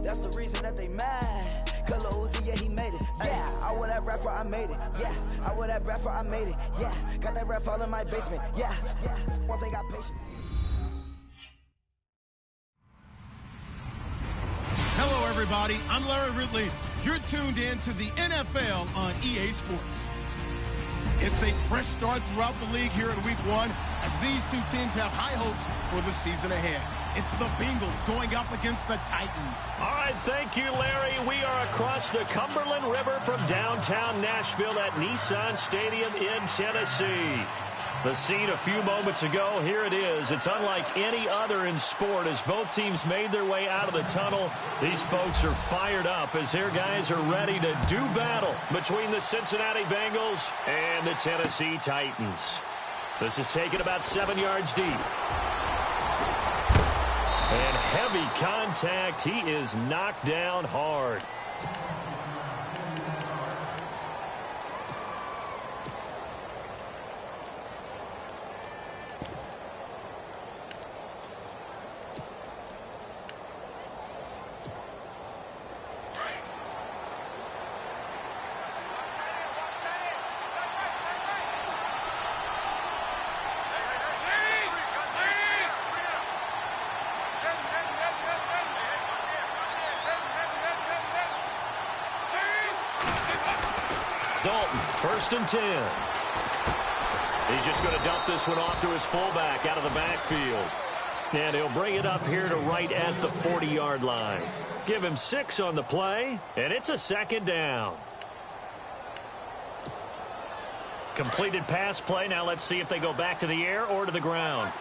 That's the reason that they mad. Color Uzi, yeah, he made it. Yeah, I wear that rapper, I made it. Yeah, I wear that rapper, I made it. Yeah, got that rap all in my basement. Yeah, once I got patience. Hello, everybody. I'm Larry Ridley. You're tuned in to the NFL on EA Sports. It's a fresh start throughout the league here in Week 1 as these two teams have high hopes for the season ahead. It's the Bengals going up against the Titans. All right, thank you, Larry. We are across the Cumberland River from downtown Nashville at Nissan Stadium in Tennessee. The scene a few moments ago, here it is. It's unlike any other in sport as both teams made their way out of the tunnel. These folks are fired up as their guys are ready to do battle between the Cincinnati Bengals and the Tennessee Titans. This is taken about 7 yards deep. And heavy contact. He is knocked down hard. Dalton, 1st and 10. He's just going to dump this one off to his fullback out of the backfield. And he'll bring it up here to right at the 40-yard line. Give him 6 on the play, and it's a 2nd down. Completed pass play. Now let's see if they go back to the air or to the ground.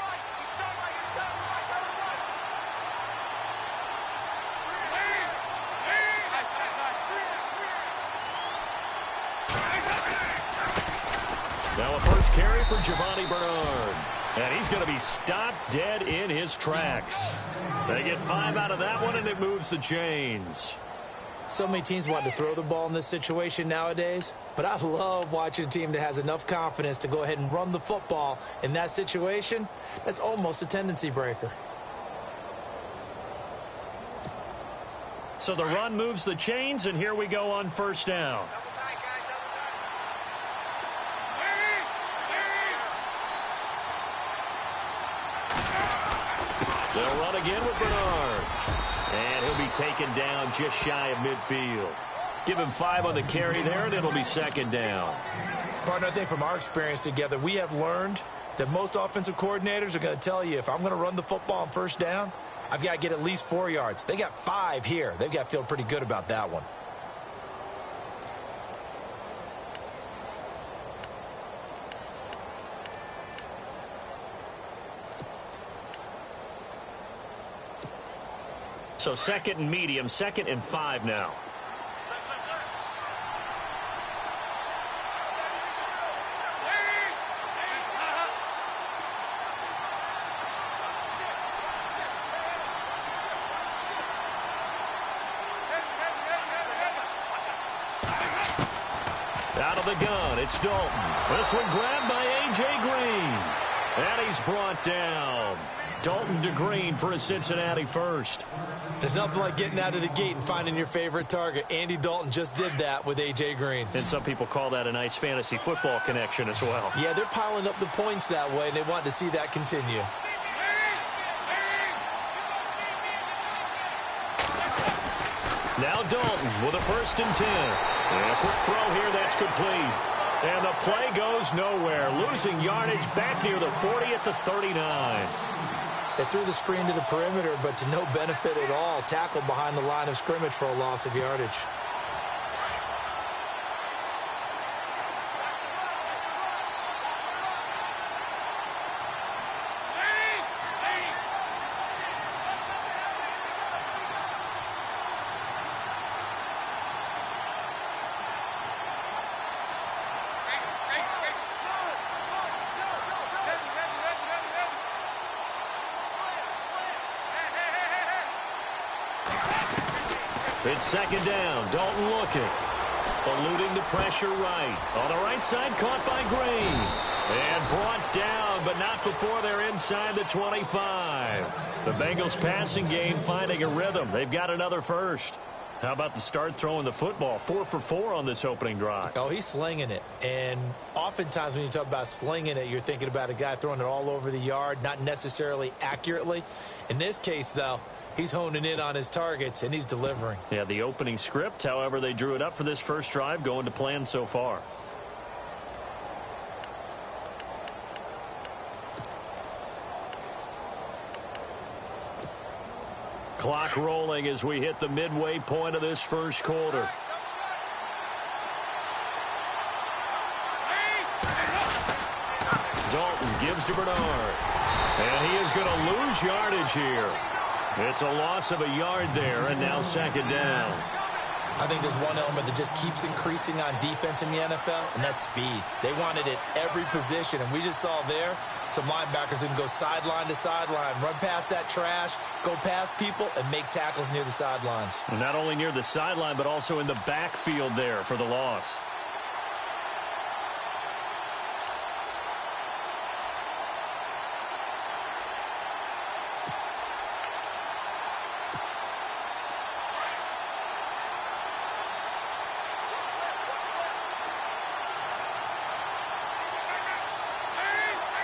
Now a first carry for Giovanni Bernard. And he's going to be stopped dead in his tracks. They get 5 out of that one, and it moves the chains. So many teams want to throw the ball in this situation nowadays, but I love watching a team that has enough confidence to go ahead and run the football in that situation. That's almost a tendency breaker. So the run moves the chains, and here we go on 1st down. They'll run again with Bernard. And he'll be taken down just shy of midfield. Give him 5 on the carry there, and it'll be 2nd down. Partner, I think from our experience together, we have learned that most offensive coordinators are going to tell you, if I'm going to run the football on 1st down, I've got to get at least 4 yards. They got 5 here. They've got to feel pretty good about that one. So 2nd and medium, 2nd and 5 now. Out of the gun, it's Dalton. This one grabbed by A.J. Green. And he's brought down. Dalton to Green for a Cincinnati first. There's nothing like getting out of the gate and finding your favorite target. Andy Dalton just did that with A.J. Green. And some people call that a nice fantasy football connection as well. Yeah, they're piling up the points that way, and they want to see that continue. Now Dalton with a 1st and 10. And a quick throw here, that's complete. And the play goes nowhere. Losing yardage back near the 40 at the 39. They threw the screen to the perimeter, but to no benefit at all. Tackled behind the line of scrimmage for a loss of yardage. It's 2nd down. Dalton looking. Eluding the pressure right. On the right side, caught by Green. And brought down, but not before they're inside the 25. The Bengals passing game finding a rhythm. They've got another first. How about the start throwing the football? 4 for 4 on this opening drive. Oh, he's slinging it. And oftentimes when you talk about slinging it, you're thinking about a guy throwing it all over the yard, not necessarily accurately. In this case, though, he's honing in on his targets, and he's delivering. Yeah, the opening script, however, they drew it up for this first drive, going to plan so far. Clock rolling as we hit the midway point of this first quarter. Dalton gives to Bernard. And he is going to lose yardage here. It's a loss of a yard there, and now second down. I think there's one element that just keeps increasing on defense in the NFL, and that's speed. They want it at every position, and we just saw there some linebackers who can go sideline to sideline, run past that trash, go past people, and make tackles near the sidelines. And not only near the sideline, but also in the backfield there for the loss.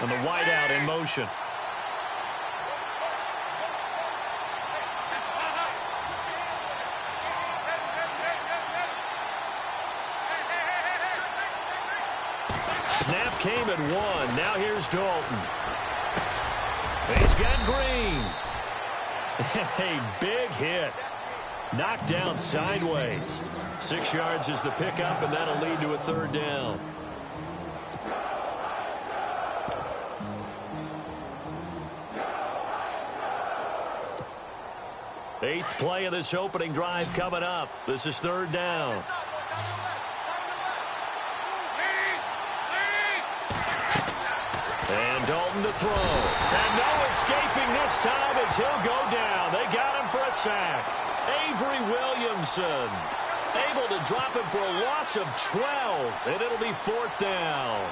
And the wideout in motion. Snap came at 1. Now here's Dalton. He's got Green. A big hit. Knocked down sideways. 6 yards is the pickup, and that'll lead to a third down. Eighth play of this opening drive coming up. This is third down. And Dalton to throw. And no escaping this time as he'll go down. They got him for a sack. Avery Williamson able to drop him for a loss of 12. And it'll be fourth down.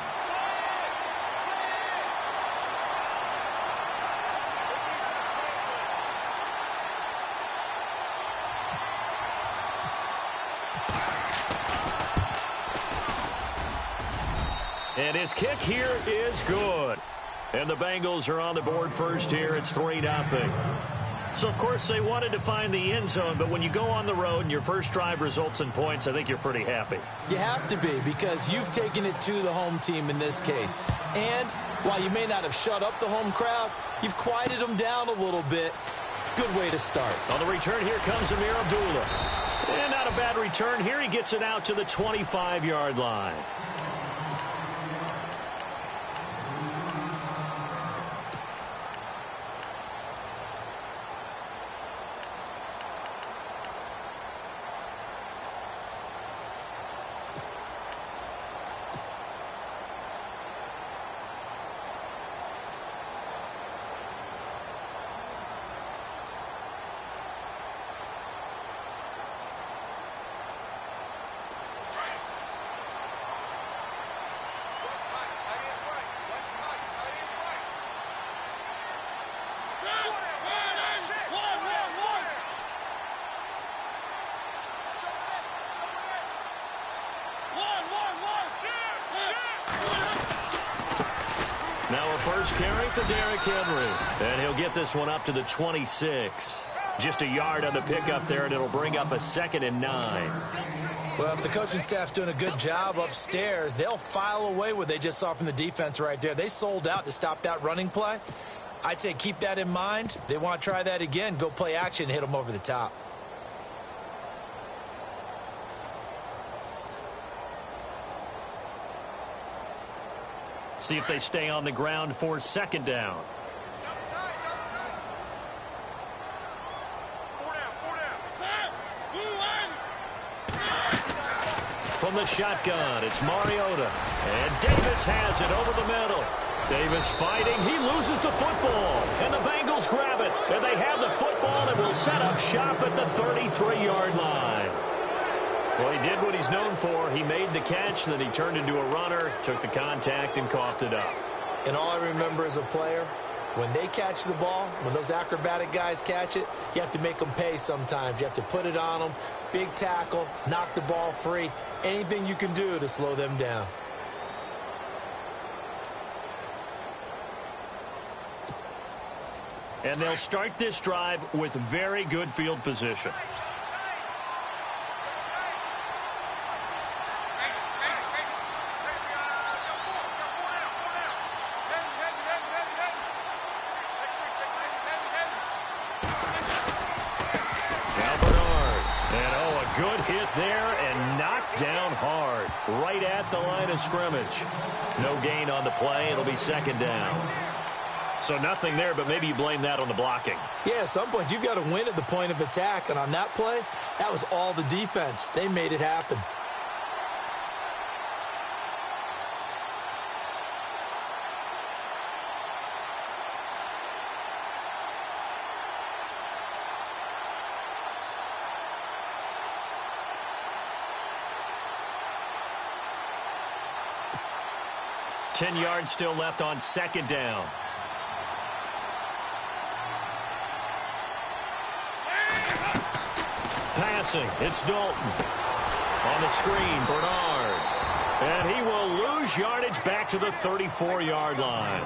And his kick here is good. And the Bengals are on the board first here. It's 3-0. So, of course, they wanted to find the end zone, but when you go on the road and your first drive results in points, I think you're pretty happy. You have to be, because you've taken it to the home team in this case. And while you may not have shut up the home crowd, you've quieted them down a little bit. Good way to start. On the return, here comes Amir Abdullah. And not a bad return here. He gets it out to the 25-yard line. Now a first carry for Derrick Henry. And he'll get this one up to the 26. Just a yard on the pickup there, and it'll bring up a 2nd and 9. Well, if the coaching staff's doing a good job upstairs, they'll file away what they just saw from the defense right there. They sold out to stop that running play. I'd say keep that in mind. They want to try that again. Go play action and hit them over the top. See if they stay on the ground for 2nd down. From the shotgun, it's Mariota. And Davis has it over the middle. Davis fighting. He loses the football. And the Bengals grab it. And they have the football and will set up shop at the 33-yard line. Well, he did what he's known for. He made the catch, then he turned into a runner, took the contact, and coughed it up. And all I remember as a player, when they catch the ball, when those acrobatic guys catch it, you have to make them pay sometimes. You have to put it on them, big tackle, knock the ball free, anything you can do to slow them down. And they'll start this drive with very good field position. Good hit there and knocked down hard right at the line of scrimmage. No gain on the play. It'll be second down. So nothing there, but maybe you blame that on the blocking. Yeah, at some point you've got to win at the point of attack. And on that play, that was all the defense. They made it happen. Ten yards still left on second down. Passing, it's Dalton. On the screen, Bernard. And he will lose yardage back to the 34-yard line.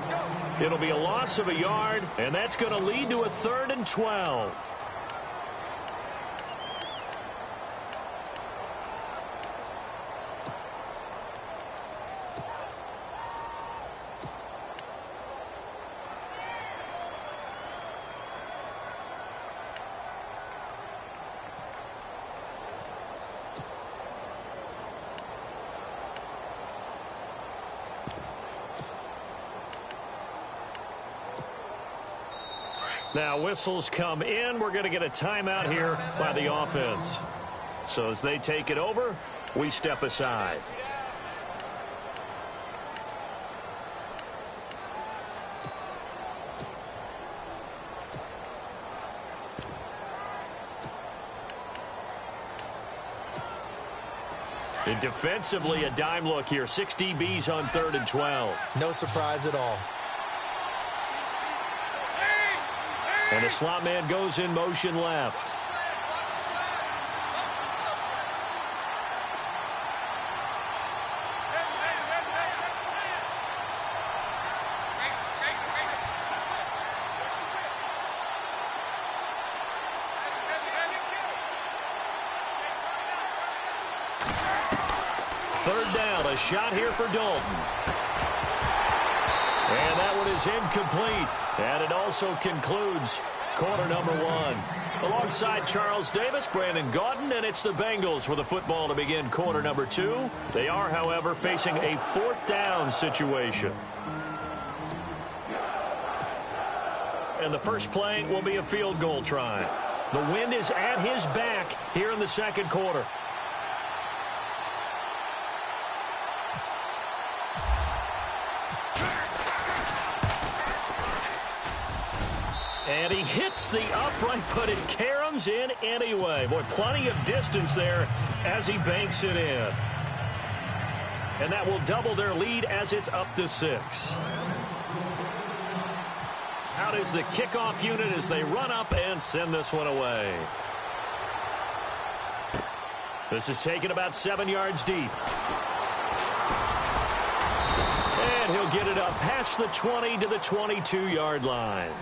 It'll be a loss of a yard, and that's going to lead to a 3rd and 12. Now whistles come in. We're going to get a timeout here by the offense. So as they take it over, we step aside. And defensively, a dime look here. 6 DBs on 3rd and 12. No surprise at all. And the slot man goes in motion left. Third down, a shot here for Dalton. And that one is incomplete. And it also concludes quarter number 1. Alongside Charles Davis, Brandon Gaudin, and it's the Bengals with the football to begin quarter number 2. They are, however, facing a 4th down situation. And the first play will be a field goal try. The wind is at his back here in the second quarter. And he hits the upright, but it caroms in anyway. Boy, plenty of distance there as he banks it in. And that will double their lead as it's up to 6. Out is the kickoff unit as they run up and send this one away. This is taken about 7 yards deep. And he'll get it up past the 20 to the 22-yard line.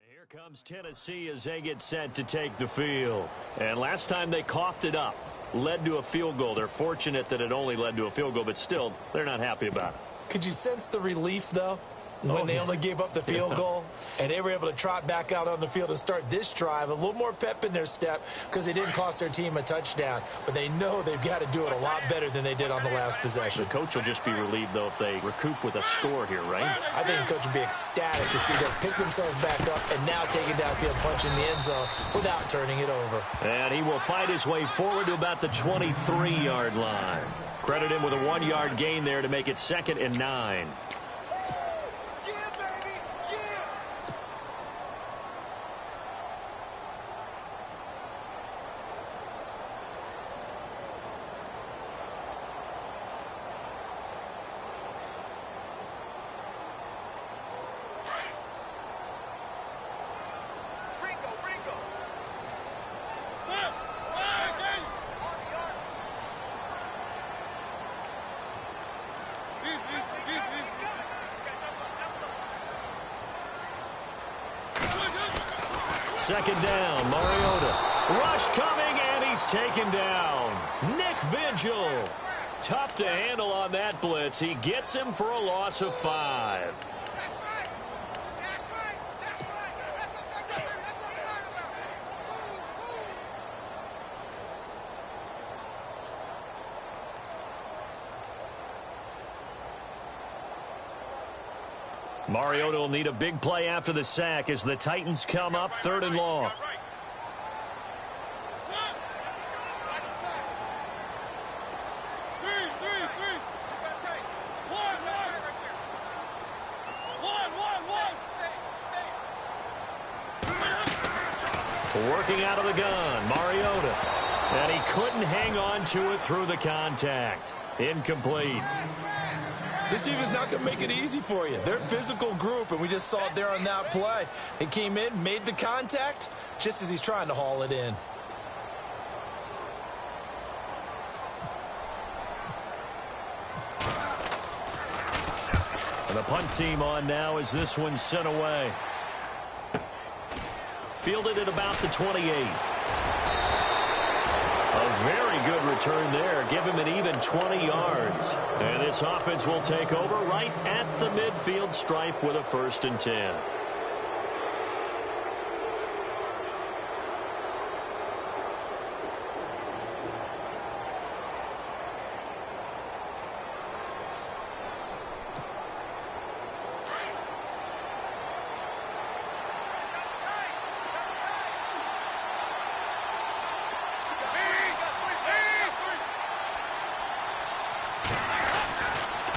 Here comes Tennessee as they get set to take the field. And last time they coughed it up. led to a field goal. They're fortunate that it only led to a field goal, but still, they're not happy about it. Could you sense the relief, though, when they only gave up the field goal and they were able to trot back out on the field and start this drive? A little more pep in their step because they didn't cost their team a touchdown, but they know they've got to do it a lot better than they did on the last possession. The coach will just be relieved, though, if they recoup with a score here, right? I think the coach will be ecstatic to see them pick themselves back up and now take it downfield, punching the end zone without turning it over. And he will fight his way forward to about the 23-yard line. Credit him with a 1-yard gain there to make it 2nd and 9. Second down, Mariota. Rush coming, and he's taken down. Nick Vigil. Tough to handle on that blitz. He gets him for a loss of 5. Mariota will need a big play after the sack as the Titans come up 3rd and long. Working out of the gun, Mariota. And he couldn't hang on to it through the contact. Incomplete. This defense is not going to make it easy for you. They're a physical group, and we just saw it there on that play. He came in, made the contact, just as he's trying to haul it in. And the punt team on now as this one's sent away. Fielded at about the 28. A very good return there. Give him an even 20 yards. And this offense will take over right at the midfield stripe with a 1st and 10.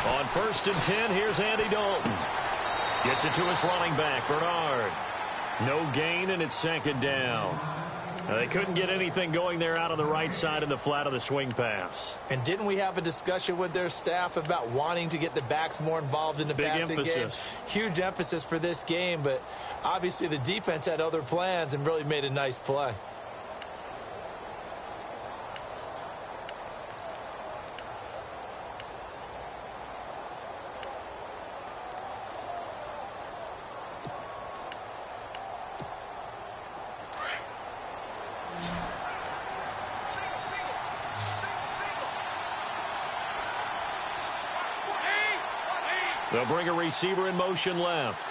On 1st and 10, here's Andy Dalton. Gets it to his running back, Bernard. No gain, and it's 2nd down. They couldn't get anything going there out on the right side of the flat of the swing pass. And didn't we have a discussion with their staff about wanting to get the backs more involved in the passing game? Huge emphasis for this game, but obviously the defense had other plans and really made a nice play. They'll bring a receiver in motion left.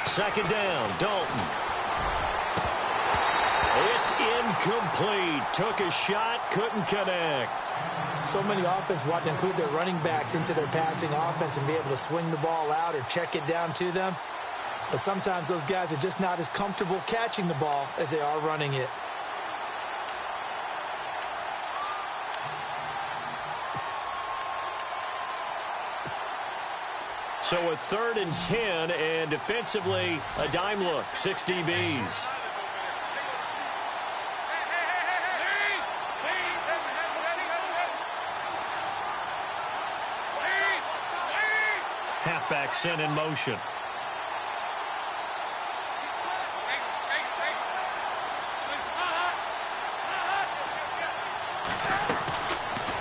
Second down, Dalton. It's incomplete. Took a shot, couldn't connect. So many offense want to include their running backs into their passing offense and be able to swing the ball out or check it down to them. But sometimes those guys are just not as comfortable catching the ball as they are running it. So a 3rd and 10, and defensively, a dime look, 6 DBs. Halfback sent in motion.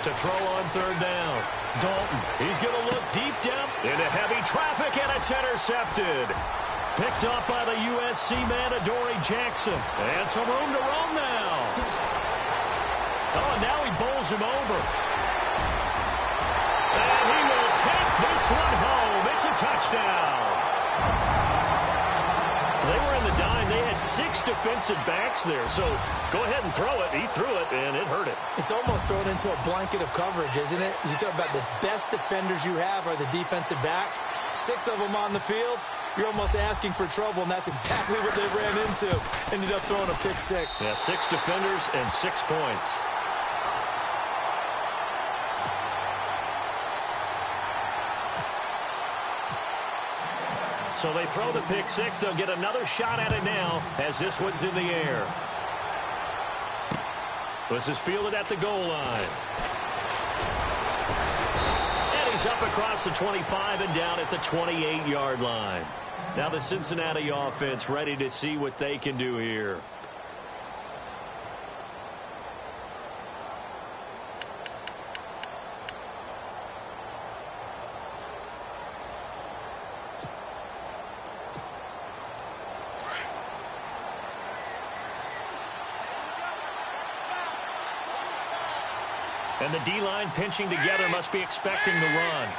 To throw on 3rd down. Dalton, he's going to look deep down into heavy traffic, and a It's intercepted. Picked up by the USC man, Adoree Jackson. And some room to roam now. Oh, and now he bowls him over. And he will take this one home. It's a touchdown. They were in the dime. They had 6 defensive backs there. So go ahead and throw it. He threw it, and it hurt it. It's almost thrown into a blanket of coverage, isn't it? You talk about the best defenders you have are the defensive backs. 6 of them on the field. You're almost asking for trouble, and that's exactly what they ran into. Ended up throwing a pick 6. Yeah, 6 defenders and 6 points. So they throw the pick 6. They'll get another shot at it now as this one's in the air. This is fielded at the goal line. And he's up across the 25 and down at the 28-yard line. Now the Cincinnati offense ready to see what they can do here. And the D-line pinching together must be expecting the run.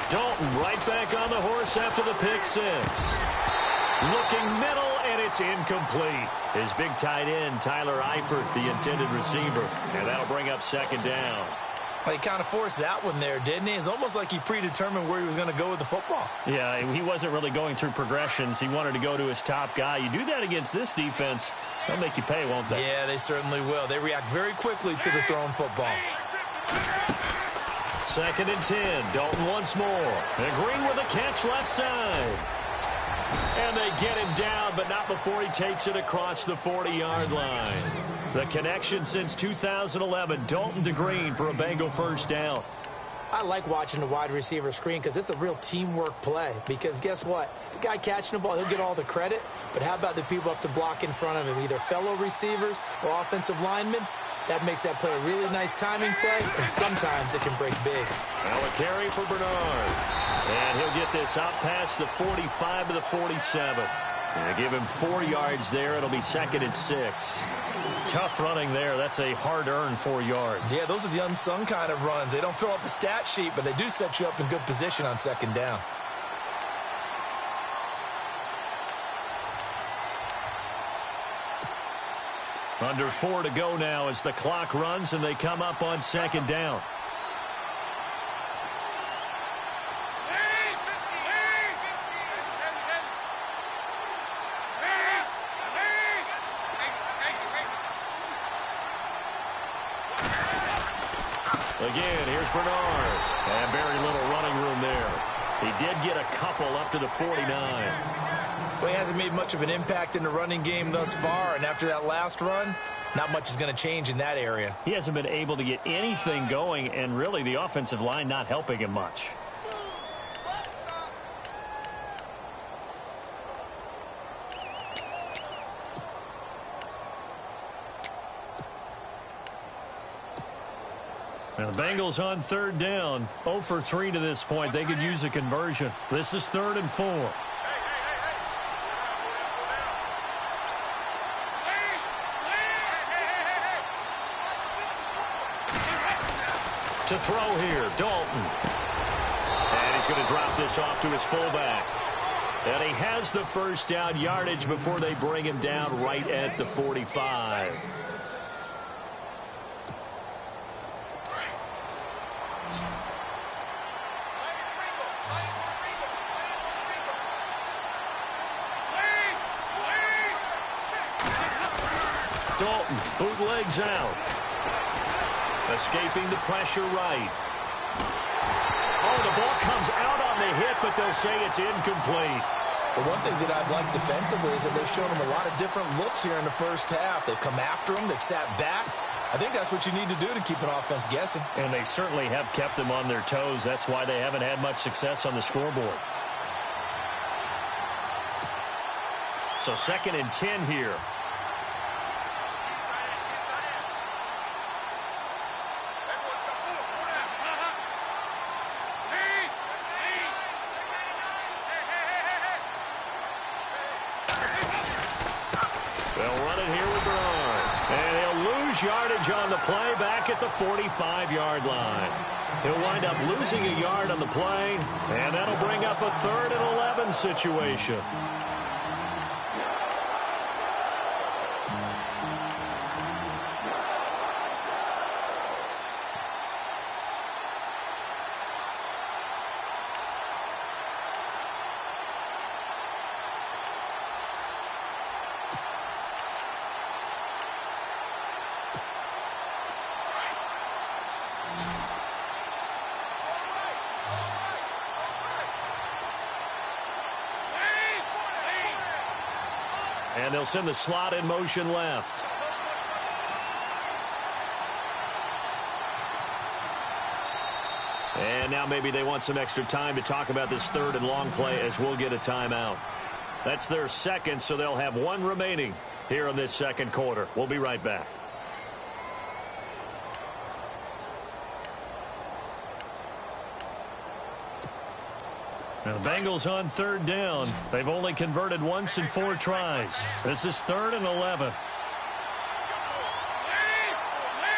Dalton right back on the horse after the pick 6. Looking middle, and it's incomplete. His big tight end, Tyler Eifert, the intended receiver. And that'll bring up 2nd down. Well, he kind of forced that one there, didn't he? It's almost like he predetermined where he was going to go with the football. Yeah, he wasn't really going through progressions. He wanted to go to his top guy. You do that against this defense, they'll make you pay, won't they? Yeah, they certainly will. They react very quickly to the thrown football. 2nd and 10. Dalton once more. And Green with a catch left side. And they get him down, but not before he takes it across the 40-yard line. The connection since 2011, Dalton to Green for a Bengal first down. I like watching the wide receiver screen because it's a real teamwork play. Because guess what? The guy catching the ball, he'll get all the credit. But how about the people up to block in front of him, either fellow receivers or offensive linemen? That makes that play a really nice timing play, and sometimes it can break big. Now a carry for Bernard. And he'll get this out past the 45 to the 47. And give him 4 yards there. It'll be 2nd and 6. Tough running there. That's a hard-earned 4 yards. Yeah, those are the unsung kind of runs. They don't fill up the stat sheet, but they do set you up in good position on 2nd down. Under 4 to go now as the clock runs and they come up on 2nd down. Again, here's Bernard. And very little running room there. He did get a couple up to the 49. Well, he hasn't made much of an impact in the running game thus far, and after that last run, not much is going to change in that area. He hasn't been able to get anything going, and really the offensive line not helping him much. Now the Bengals on 3rd down. 0 for 3 to this point. They could use a conversion. This is 3rd and 4. To throw here, Dalton. And he's going to drop this off to his fullback. And he has the first down yardage before they bring him down right at the 45. Dalton bootlegs out. Escaping the pressure right. Oh, the ball comes out on the hit, but they'll say it's incomplete. Well, one thing that I've liked defensively is that they've shown him a lot of different looks here in the first half. They've come after him. They've sat back. I think that's what you need to do to keep an offense guessing. And they certainly have kept them on their toes. That's why they haven't had much success on the scoreboard. So 2nd and 10 here. They'll run it here with Bernard. And he'll lose yardage on the play back at the 45-yard line. He'll wind up losing a yard on the play, and that'll bring up a 3rd and 11 situation. And they'll send the slot in motion left. And now maybe they want some extra time to talk about this 3rd and long play as we'll get a timeout. That's their second, so they'll have 1 remaining here in this second quarter. We'll be right back. Now the Bengals on 3rd down. They've only converted once in 4 tries. This is 3rd and 11.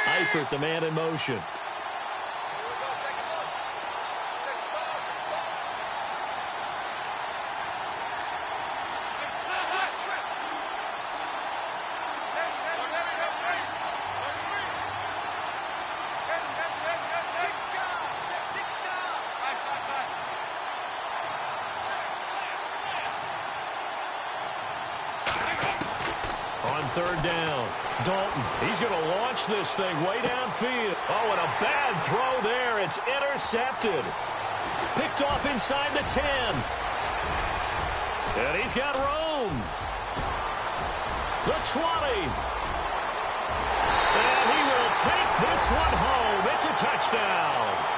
Eifert, the man in motion. On 3rd down, Dalton. He's going to launch this thing way downfield. Oh, and a bad throw there. It's intercepted. Picked off inside the 10. And he's got room. The 20. And he will take this one home. It's a touchdown.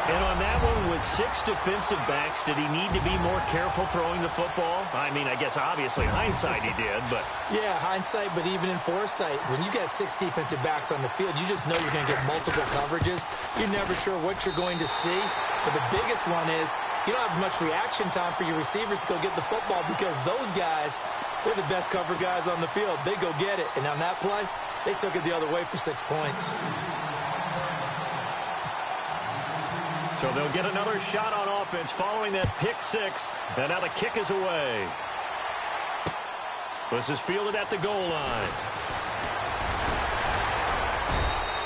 And on that one, with 6 defensive backs, did he need to be more careful throwing the football? I mean, I guess obviously in hindsight he did, but... Yeah, hindsight, but even in foresight, when you got 6 defensive backs on the field, you just know you're going to get multiple coverages. You're never sure what you're going to see. But the biggest one is you don't have much reaction time for your receivers to go get the football because those guys, they're the best cover guys on the field. They go get it. And on that play, they took it the other way for 6 points. So they'll get another shot on offense following that pick 6. And now the kick is away. This is fielded at the goal line.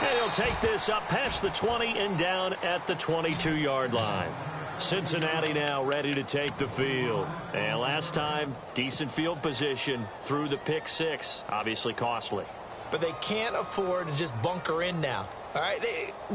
And he'll take this up past the 20 and down at the 22-yard line. Cincinnati now ready to take the field. And last time, decent field position through the pick 6. Obviously costly. But they can't afford to just bunker in now. All right,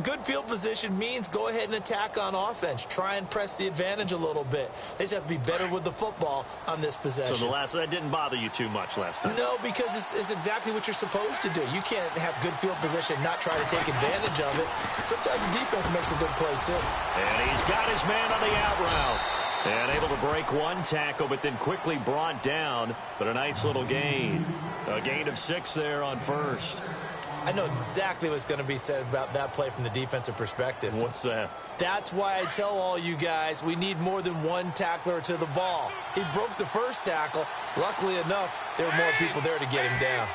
good field position means go ahead and attack on offense. Try and press the advantage a little bit. They just have to be better with the football on this possession. So that didn't bother you too much last time? No, because it's exactly what you're supposed to do. You can't have good field position, not try to take advantage of it. Sometimes the defense makes a good play, too. And he's got his man on the out route. And able to break 1 tackle, but then quickly brought down. But a nice little gain. A gain of 6 there on 1st. I know exactly what's going to be said about that play from the defensive perspective. What's that? That's why I tell all you guys we need more than 1 tackler to the ball. He broke the 1st tackle. Luckily enough, there were more people there to get him down.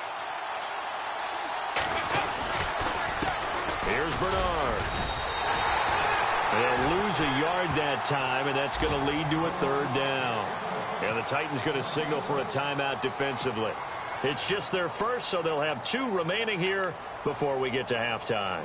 Here's Bernard. They'll lose a yard that time, and that's going to lead to a 3rd down. And the Titans going to signal for a timeout defensively. It's just their first, so they'll have 2 remaining here before we get to halftime.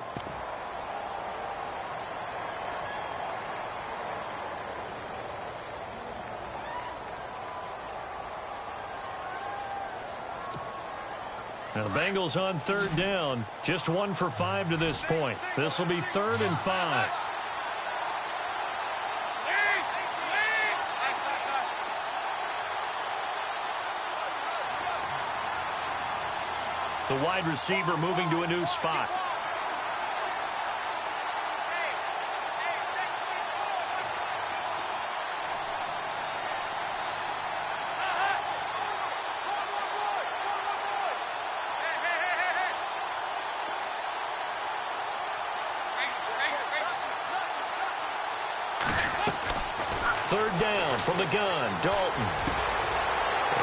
Now the Bengals on 3rd down. Just 1 for 5 to this point. This will be 3rd and 5. The wide receiver moving to a new spot. Third down from the gun, Dalton.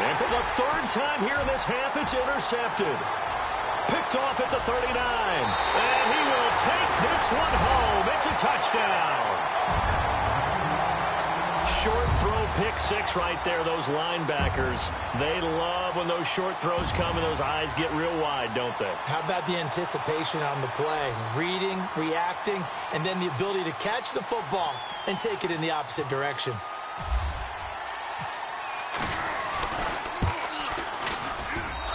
And for the third time here in this half, it's intercepted. Picked off at the 39. And he will take this one home. It's a touchdown. Short throw pick six right there, those linebackers. They love when those short throws come and those eyes get real wide, don't they? How about the anticipation on the play? Reading, reacting, and then the ability to catch the football and take it in the opposite direction.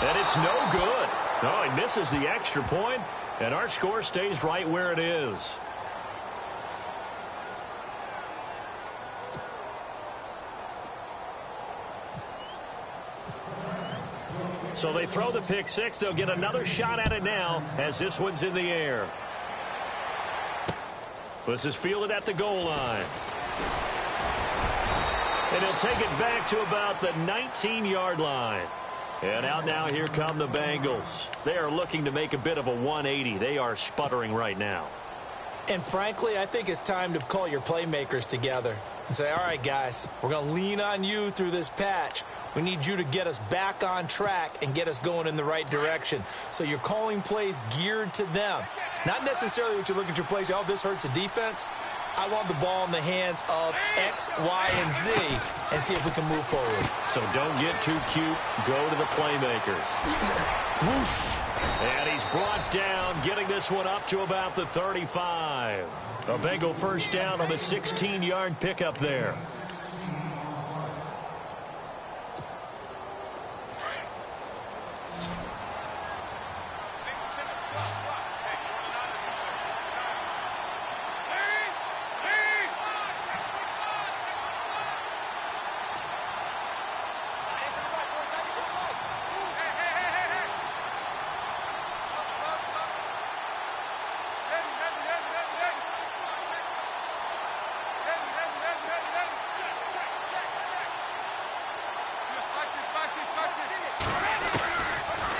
And it's no good. No, he misses the extra point, and our score stays right where it is. So they throw the pick six. They'll get another shot at it now as this one's in the air. This is fielded at the goal line. And he'll take it back to about the 19-yard line. And out now, here come the Bengals. They are looking to make a bit of a 180. They are sputtering right now. And frankly, I think it's time to call your playmakers together and say, all right, guys, we're going to lean on you through this patch. We need you to get us back on track and get us going in the right direction. So you're calling plays geared to them. Not necessarily what you look at your plays, oh, this hurts the defense. I want the ball in the hands of X, Y, and Z and see if we can move forward. So don't get too cute. Go to the playmakers. Whoosh. And he's brought down, getting this one up to about the 35. A Bengal first down on the 16-yard pickup there.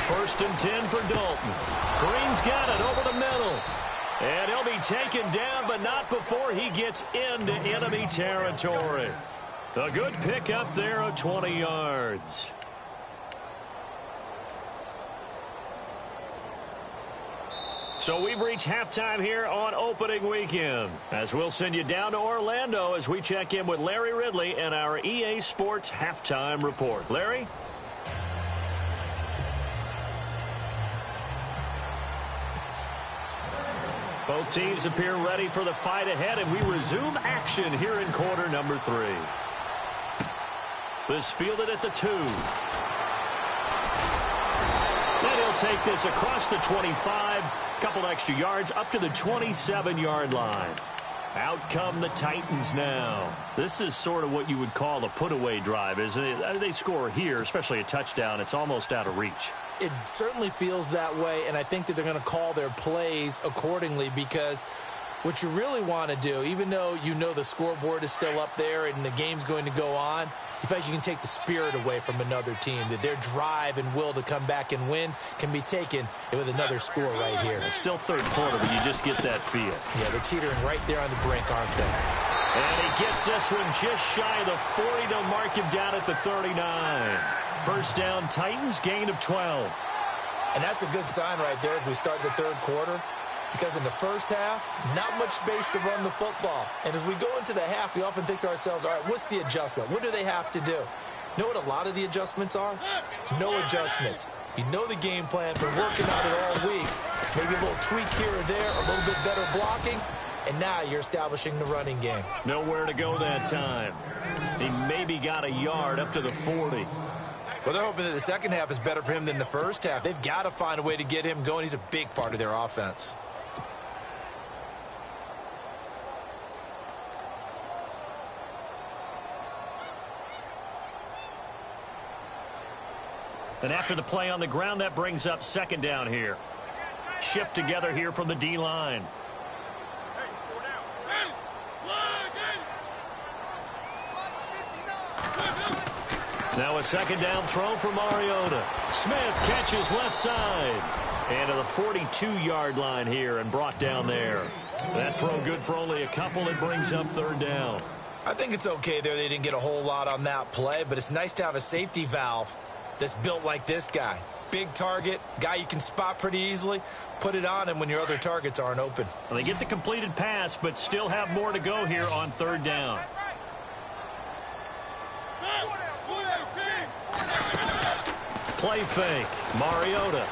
First and 10 for Dalton. Green's got it over the middle. And he'll be taken down, but not before he gets into enemy territory. A good pickup there of 20 yards. So we've reached halftime here on opening weekend, as we'll send you down to Orlando as we check in with Larry Ridley and our EA Sports halftime report. Larry? Both teams appear ready for the fight ahead, and we resume action here in quarter number 3. This fielded at the 2. And he'll take this across the 25, couple extra yards up to the 27-yard line. Out come the Titans now. This is sort of what you would call a put-away drive, isn't it? They score here, especially a touchdown. It's almost out of reach. It certainly feels that way, and I think that they're going to call their plays accordingly, because what you really want to do, even though you know the scoreboard is still up there and the game's going to go on, you feel like you can take the spirit away from another team, that their drive and will to come back and win can be taken with another score right here. It's still third quarter, but you just get that feel. Yeah, they're teetering right there on the brink, aren't they? And he gets this one just shy of the 40 to mark him down at the 39. First down, Titans, gain of 12. And that's a good sign right there as we start the third quarter, because in the first half, not much space to run the football. And as we go into the half, we often think to ourselves, all right, what's the adjustment? What do they have to do? You know what a lot of the adjustments are? No adjustments. You know the game plan, been working on it all week. Maybe a little tweak here or there, a little bit better blocking, and now you're establishing the running game. Nowhere to go that time. He maybe got a yard up to the 40. Well, they're hoping that the second half is better for him than the first half. They've got to find a way to get him going. He's a big part of their offense. And after the play on the ground, that brings up second down here. Shift together here from the D-line. Now a second down throw for Mariota. Smith catches left side. And to the 42-yard line here and brought down there. That throw good for only a couple. It brings up third down. I think it's okay there. They didn't get a whole lot on that play, but it's nice to have a safety valve that's built like this guy. Big target, guy you can spot pretty easily. Put it on him when your other targets aren't open. Well, they get the completed pass, but still have more to go here on third down. Play fake. Mariota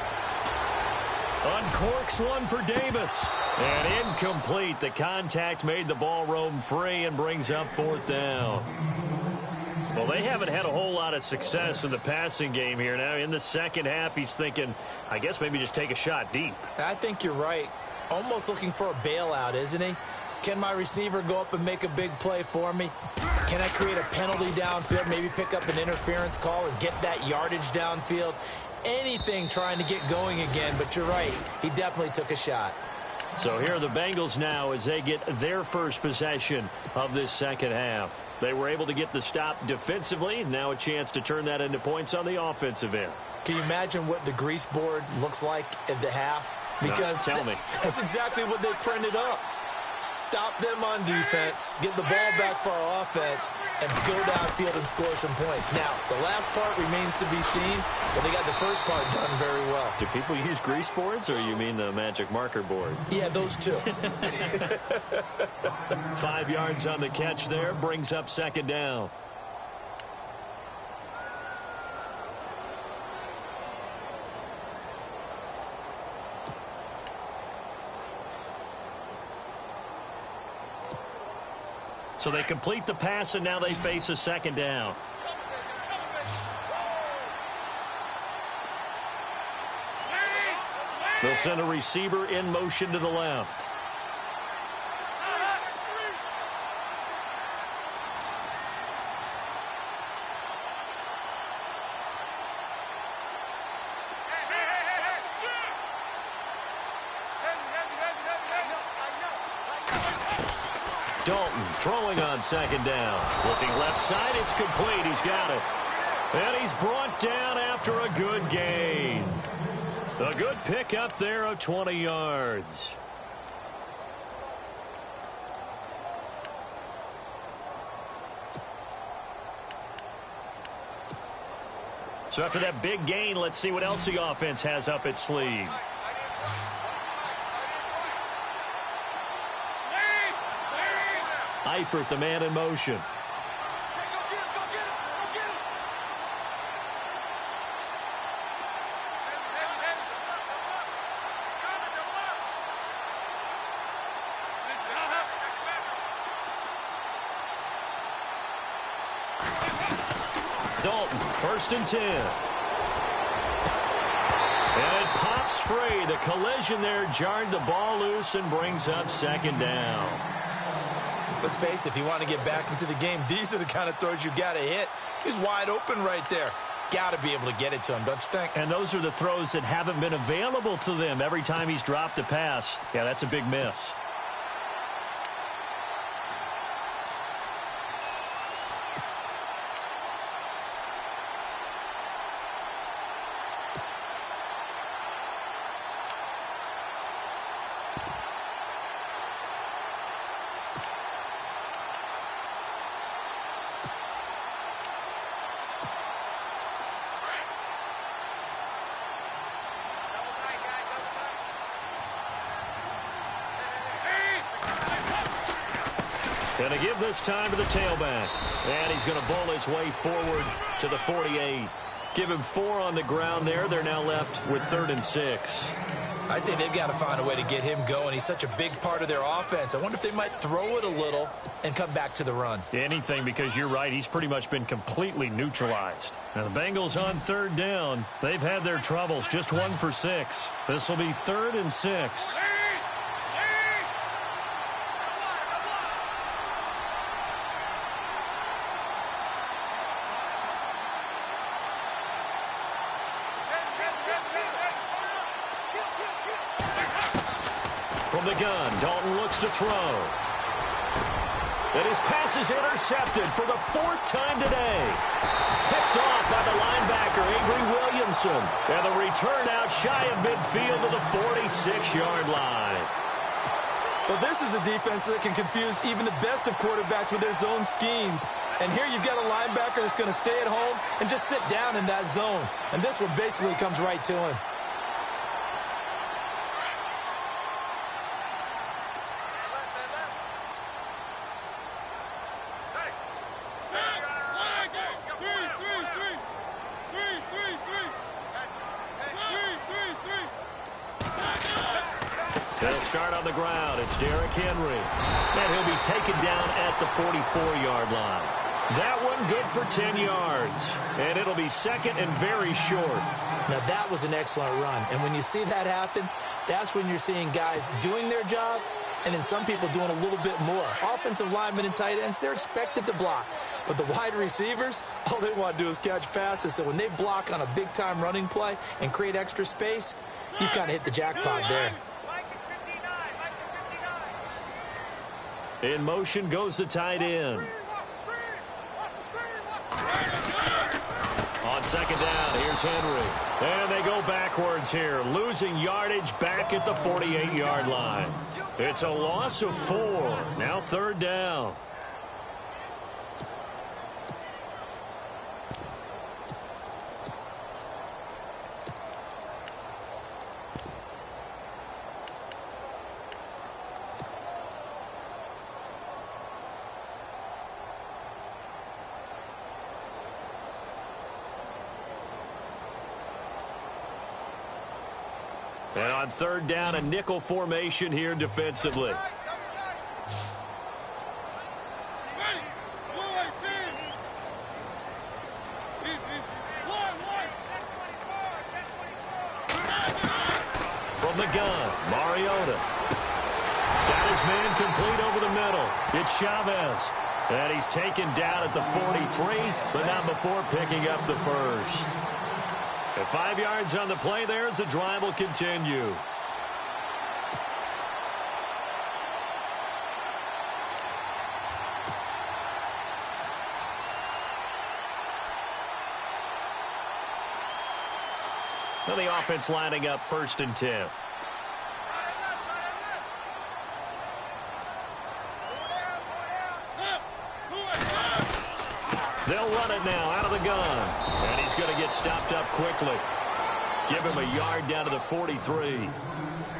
uncorks one for Davis. And incomplete. The contact made the ball roam free and brings up fourth down. Well, they haven't had a whole lot of success in the passing game here. Now, in the second half, he's thinking, I guess maybe just take a shot deep. I think you're right. Almost looking for a bailout, isn't he? Can my receiver go up and make a big play for me? Can I create a penalty downfield, maybe pick up an interference call and get that yardage downfield? Anything trying to get going again, but you're right. He definitely took a shot. So here are the Bengals now as they get their first possession of this second half. They were able to get the stop defensively. Now a chance to turn that into points on the offensive end. Can you imagine what the grease board looks like at the half? Because tell me. That's exactly what they printed up. Stop them on defense, get the ball back for our offense, and go downfield and score some points. Now, the last part remains to be seen, but they got the first part done very well. Do people use grease boards, or you mean the magic marker boards? Yeah, those two. 5 yards on the catch there, brings up second down. So they complete the pass, and now they face a second down. They'll send a receiver in motion to the left. Dalton throwing on second down. Looking left side, it's complete. He's got it. And he's brought down after a good gain. A good pickup there of 20 yards. So after that big gain, let's see what else the offense has up its sleeve. Eifert, the man in motion. Dalton, 1st and 10. And it pops free. The collision there jarred the ball loose and brings up second down. Let's face it, if you want to get back into the game, these are the kind of throws you got to hit. He's wide open right there. Got to be able to get it to him, don't you think? And those are the throws that haven't been available to them every time he's dropped a pass. Yeah, that's a big miss. Going to give this time to the tailback. And he's going to bowl his way forward to the 48. Give him 4 on the ground there. They're now left with 3rd and 6. I'd say they've got to find a way to get him going. He's such a big part of their offense. I wonder if they might throw it a little and come back to the run. Anything, because you're right. He's pretty much been completely neutralized. Now the Bengals on 3rd down. They've had their troubles. Just 1 for 6. This will be 3rd and 6. From the gun, Dalton looks to throw. And his pass is intercepted for the 4th time today. Picked off by the linebacker, Avery Williamson. And the return out shy of midfield to the 46-yard line. Well, this is a defense that can confuse even the best of quarterbacks with their zone schemes. And here you've got a linebacker that's going to stay at home and just sit down in that zone. And this one basically comes right to him. They'll start on the ground. It's Derrick Henry. And he'll be taken down at the 44-yard line. That one good for 10 yards. And it'll be second and very short. Now, that was an excellent run. And when you see that happen, that's when you're seeing guys doing their job and then some people doing a little bit more. Offensive linemen and tight ends, they're expected to block. But the wide receivers, all they want to do is catch passes. So when they block on a big-time running play and create extra space, you've kind of hit the jackpot there. In motion goes the tight end. On second down, here's Henry. And they go backwards here, losing yardage back at the 48-yard line. It's a loss of 4. Now third down. And on third down, a nickel formation here defensively. From the gun, Mariota. Got his man complete over the middle. It's Chavez. And he's taken down at the 43, but not before picking up the first. And 5 yards on the play there as the drive will continue. Now the offense lining up 1st and 10. They'll run it now out of the gun. And he's going to get stopped up quickly. Give him a yard down to the 43.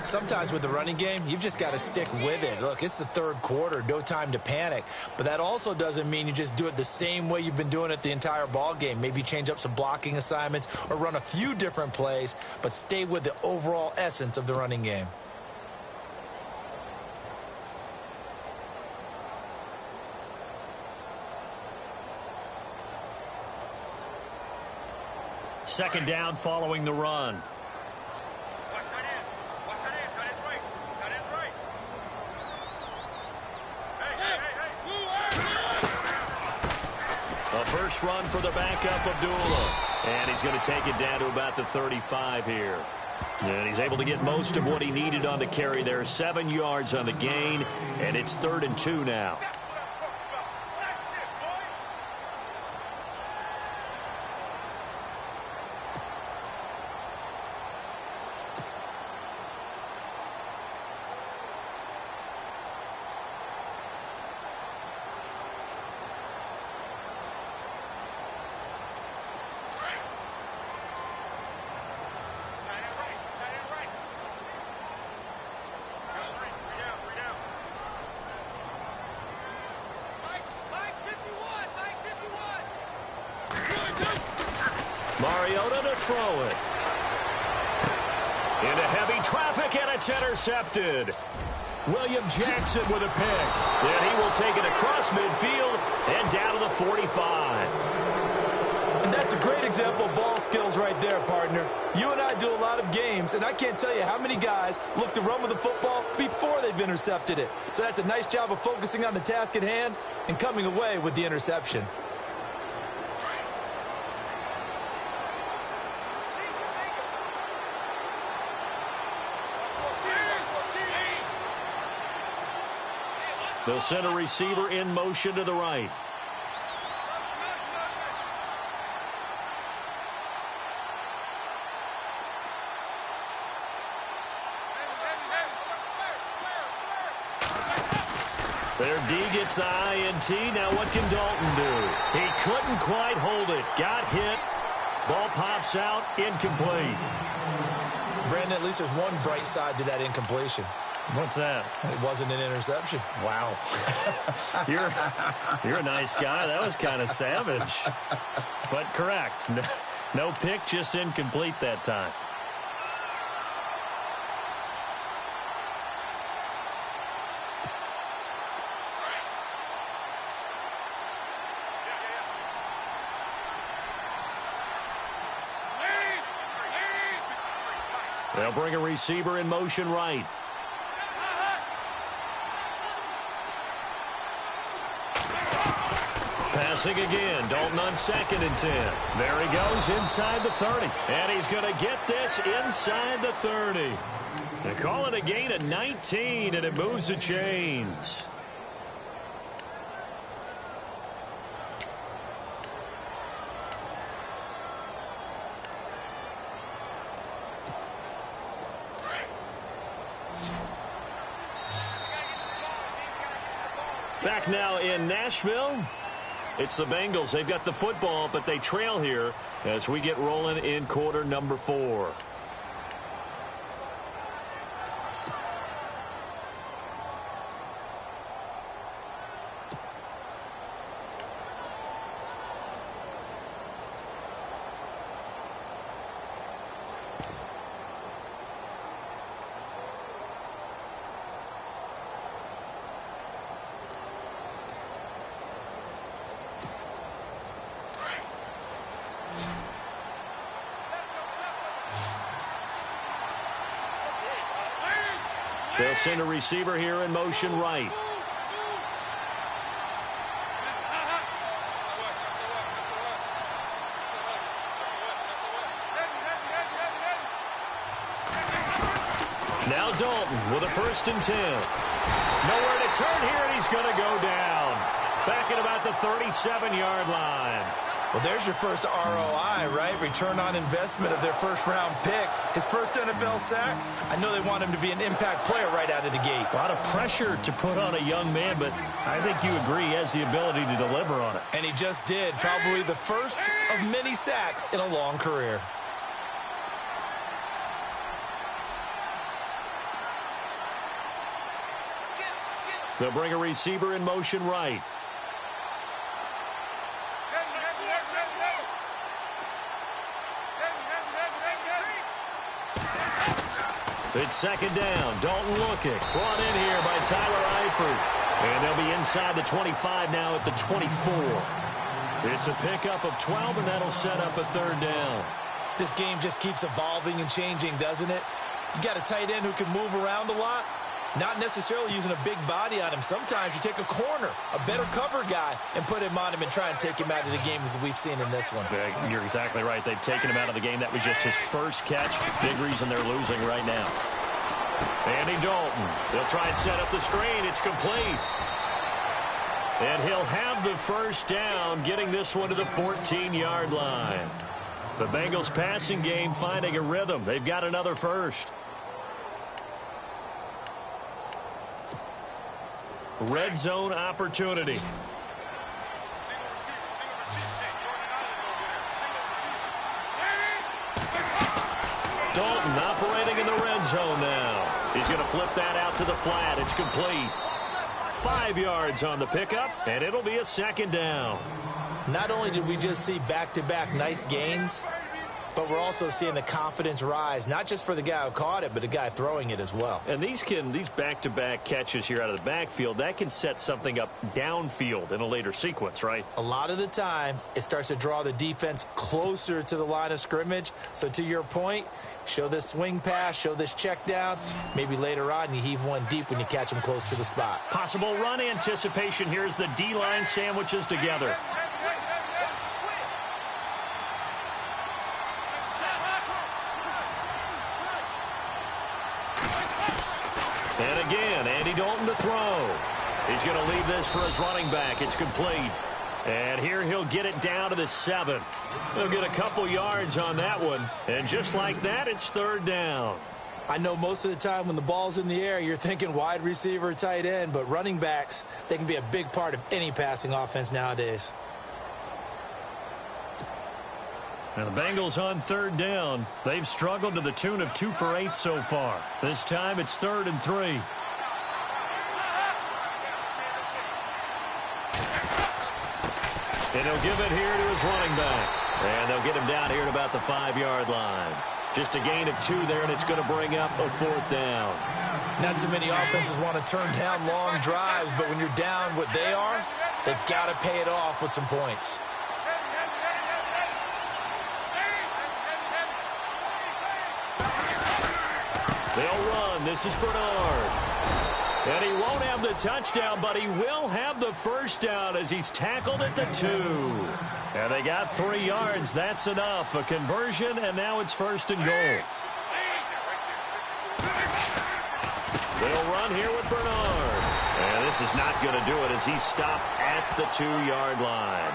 Sometimes with the running game, you've just got to stick with it. Look, it's the third quarter, no time to panic. But that also doesn't mean you just do it the same way you've been doing it the entire ball game. Maybe change up some blocking assignments or run a few different plays, but stay with the overall essence of the running game. Second down following the run. A first run for the backup, Abdullah. And he's going to take it down to about the 35 here. And he's able to get most of what he needed on the carry there. 7 yards on the gain, and it's 3rd and 2 now. Mariota to throw it. Into heavy traffic, and it's intercepted. William Jackson with a pick. And he will take it across midfield and down to the 45. And that's a great example of ball skills right there, partner. You and I do a lot of games, and I can't tell you how many guys look to run with the football before they've intercepted it. So that's a nice job of focusing on the task at hand and coming away with the interception. The center receiver in motion to the right. Their D gets the INT. Now what can Dalton do? He couldn't quite hold it. Got hit. Ball pops out. Incomplete. Brandon, at least there's one bright side to that incompletion. What's that? It wasn't an interception. Wow. You're a nice guy. That was kind of savage. But correct. No pick, just incomplete that time. They'll bring a receiver in motion right. Passing again. Dalton on 2nd and 10. There he goes inside the 30. And he's going to get this inside the 30. They call it a gain of 19, and it moves the chains. Back now in Nashville. It's the Bengals. They've got the football, but they trail here as we get rolling in quarter number 4. They'll send a receiver here in motion right. Now Dalton with a 1st and 10. Nowhere to turn here, and he's going to go down. Back at about the 37-yard line. Well, there's your first ROI, right? Return on investment of their first-round pick. His first NFL sack. I know they want him to be an impact player right out of the gate. A lot of pressure to put on a young man, but I think you agree he has the ability to deliver on it. And he just did. Probably the first of many sacks in a long career. They'll bring a receiver in motion right. It's 2nd down. Dalton looking. Brought in here by Tyler Eifert. And they'll be inside the 25 now at the 24. It's a pickup of 12, and that'll set up a 3rd down. This game just keeps evolving and changing, doesn't it? You got a tight end who can move around a lot. Not necessarily using a big body on him. Sometimes you take a corner, a better cover guy, and put him on him and try and take him out of the game as we've seen in this one. You're exactly right. They've taken him out of the game. That was just his first catch. Big reason they're losing right now. Andy Dalton. They'll try and set up the screen. It's complete. And he'll have the 1st down, getting this one to the 14-yard line. The Bengals passing game finding a rhythm. They've got another 1st. Red zone opportunity. Dalton operating in the red zone now. He's going to flip that out to the flat. It's complete. 5 yards on the pickup, and it'll be a 2nd down. Not only did we just see back-to-back nice gains, but we're also seeing the confidence rise, not just for the guy who caught it, but the guy throwing it as well. And these back-to-back catches here out of the backfield, that can set something up downfield in a later sequence, right? A lot of the time, it starts to draw the defense closer to the line of scrimmage. So to your point, show this swing pass, show this check down. Maybe later on you heave one deep when you catch them close to the spot. Possible run anticipation here as the D-line sandwiches together. And again, Andy Dalton to throw. He's going to leave this for his running back. It's complete. And here he'll get it down to the 7. He'll get a couple yards on that one. And just like that, it's 3rd down. I know most of the time when the ball's in the air, you're thinking wide receiver, tight end, but running backs, they can be a big part of any passing offense nowadays. And the Bengals on third down. They've struggled to the tune of 2 for 8 so far. This time it's 3rd and 3. And he'll give it here to his running back. And they'll get him down here at about the 5-yard line. Just a gain of 2 there, and it's going to bring up a 4th down. Not too many offenses want to turn down long drives, but when you're down what they are, they've got to pay it off with some points. They'll run. This is Bernard. And he won't have the touchdown, but he will have the first down as he's tackled at the 2. And they got 3 yards. That's enough. A conversion, and now it's 1st and goal. They'll run here with Bernard. And this is not going to do it as he's stopped at the 2-yard line.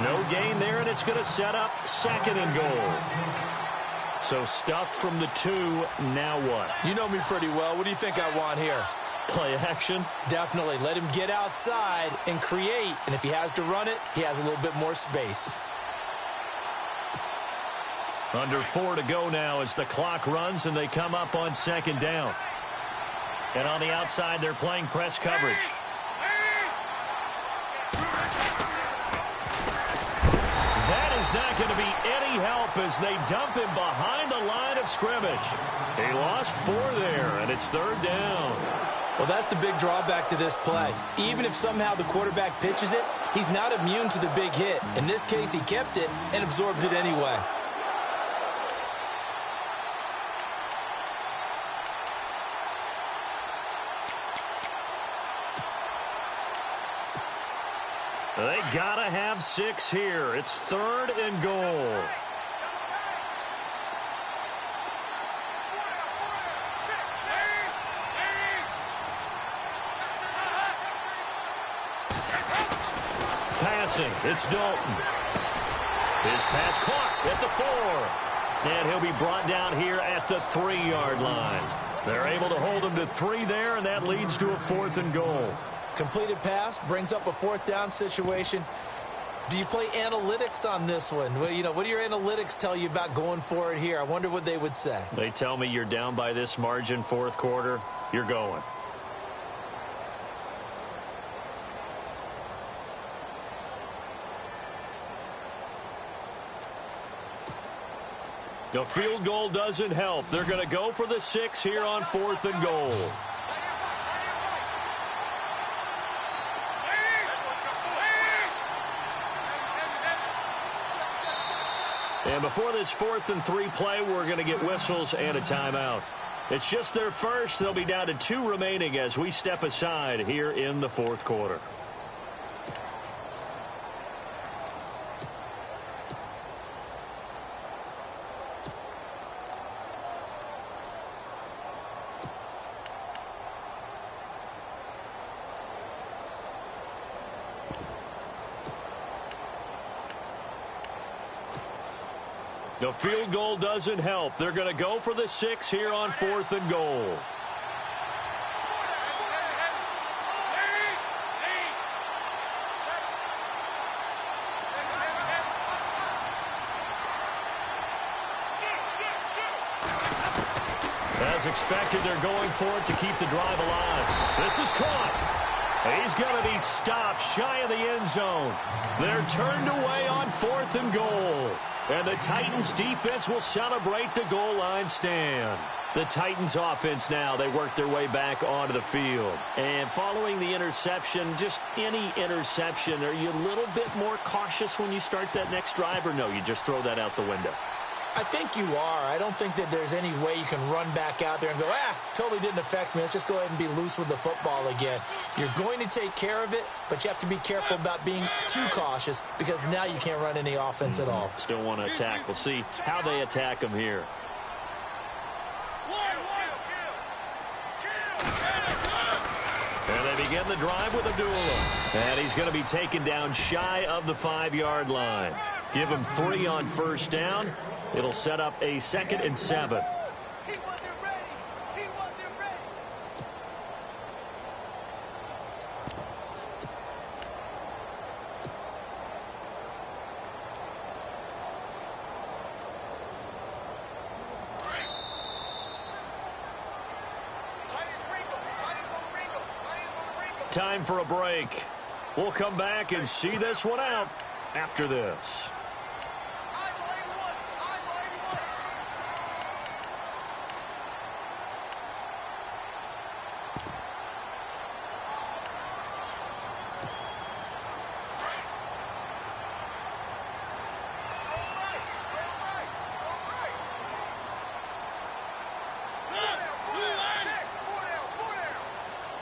No gain there, and it's going to set up 2nd and goal. So stuffed from the 2, now what? You know me pretty well. What do you think I want here? Play action? Definitely. Let him get outside and create. And if he has to run it, he has a little bit more space. Under 4 to go now as the clock runs and they come up on 2nd down. And on the outside, they're playing press coverage. That is not going to be any help as they dump him behind the line of scrimmage. He lost 4 there, and it's 3rd down. Well, that's the big drawback to this play. Even if somehow the quarterback pitches it, he's not immune to the big hit. In this case, he kept it and absorbed it anyway. They got to have 6 here. It's 3rd and goal. Passing, it's Dalton. His pass caught at the 4. And he'll be brought down here at the 3-yard line. They're able to hold him to 3 there, and that leads to a 4th and goal. Completed pass brings up a 4th down situation. Do you play analytics on this one? Well, you know, what do your analytics tell you about going for it here? I wonder what they would say. They tell me you're down by this margin 4th quarter. You're going. The field goal doesn't help. They're going to go for the 6 here on 4th and goal. And before this 4th and 3 play, we're going to get whistles and a timeout. It's just their first. They'll be down to 2 remaining as we step aside here in the 4th quarter. The field goal doesn't help. They're going to go for the 6 here on 4th and goal. As expected, they're going for it to keep the drive alive. This is caught. He's going to be stopped shy of the end zone. They're turned away on 4th and goal. And the Titans defense will celebrate the goal line stand. The Titans offense now, they work their way back onto the field. And following the interception, just any interception, are you a little bit more cautious when you start that next drive, or no, you just throw that out the window? I think you are. I don't think that there's any way you can run back out there and go, totally didn't affect me. Let's just go ahead and be loose with the football again. You're going to take care of it, but you have to be careful about being too cautious because now you can't run any offense at all. Still want to attack. We'll see how they attack him here. And they begin the drive with Abdullah. And he's going to be taken down shy of the 5-yard line. Give him 3 on 1st down. It'll set up a 2nd and 7. time for a break. We'll come back and see this one out after this.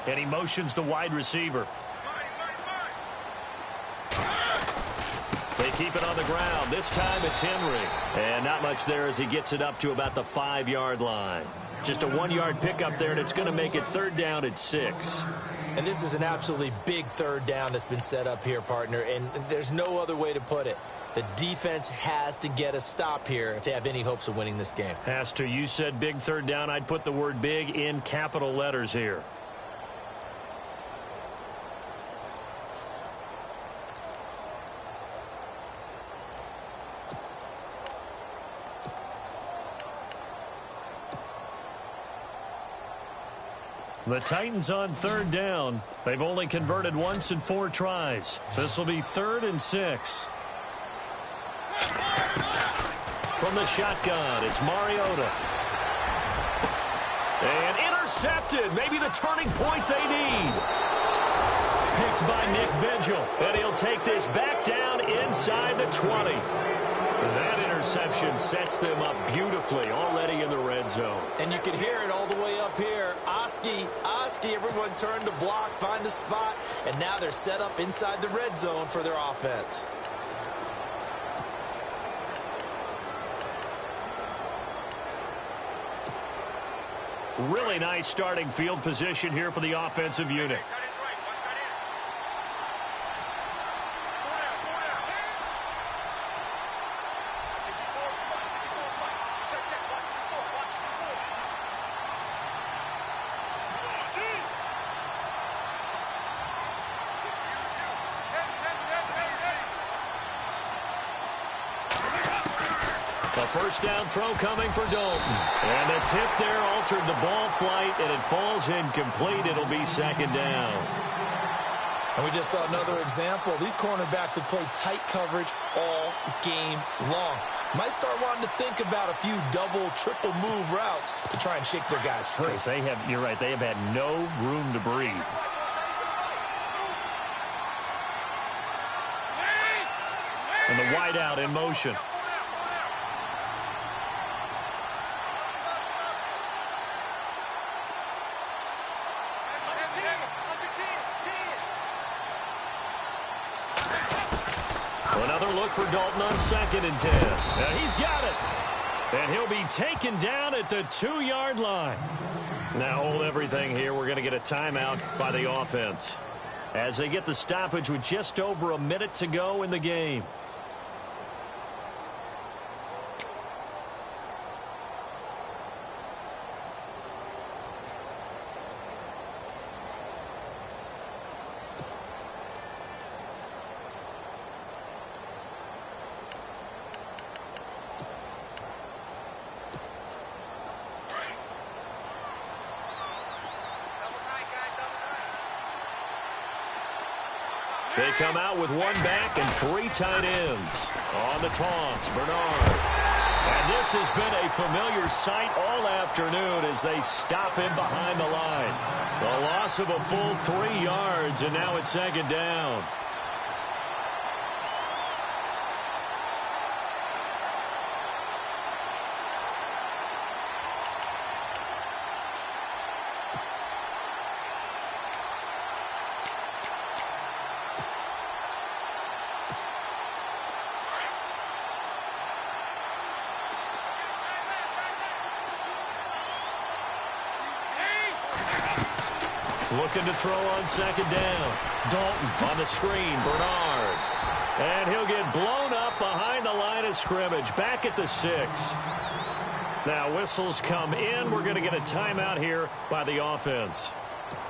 And he motions the wide receiver. They keep it on the ground. This time it's Henry. And not much there as he gets it up to about the 5-yard line. Just a 1-yard pickup there, and it's going to make it 3rd down at 6. And this is an absolutely big 3rd down that's been set up here, partner. And there's no other way to put it. The defense has to get a stop here if they have any hopes of winning this game. Has to. You said big 3rd down. I'd put the word big in capital letters here. The Titans on 3rd down. They've only converted once in 4 tries. This will be 3rd and 6. From the shotgun, it's Mariota. And intercepted. Maybe the turning point they need. Picked by Nick Vigil. And he'll take this back down inside the 20. That interception sets them up beautifully already in the red zone. And you can hear it all the way up here. Oski, everyone turned to block, find a spot, and now they're set up inside the red zone for their offense. Really nice starting field position here for the offensive unit. First down throw coming for Dalton. And the tip there altered the ball flight, and it falls incomplete. It'll be 2nd down. And we just saw another example. These cornerbacks have played tight coverage all game long. Might start wanting to think about a few double, triple move routes to try and shake their guys free. You're right, they have had no room to breathe. And the wide out in motion. Another look for Dalton on 2nd and 10. Now he's got it. And he'll be taken down at the 2-yard line. Now hold everything here. We're going to get a timeout by the offense as they get the stoppage with just over a minute to go in the game. They come out with 1 back and 3 tight ends. On the toss, Bernard. And this has been a familiar sight all afternoon as they stop him behind the line. The loss of a full 3 yards, and now it's 2nd down. Looking to throw on 2nd down. Dalton on the screen. Bernard. And he'll get blown up behind the line of scrimmage. Back at the 6. Now whistles come in. We're going to get a timeout here by the offense,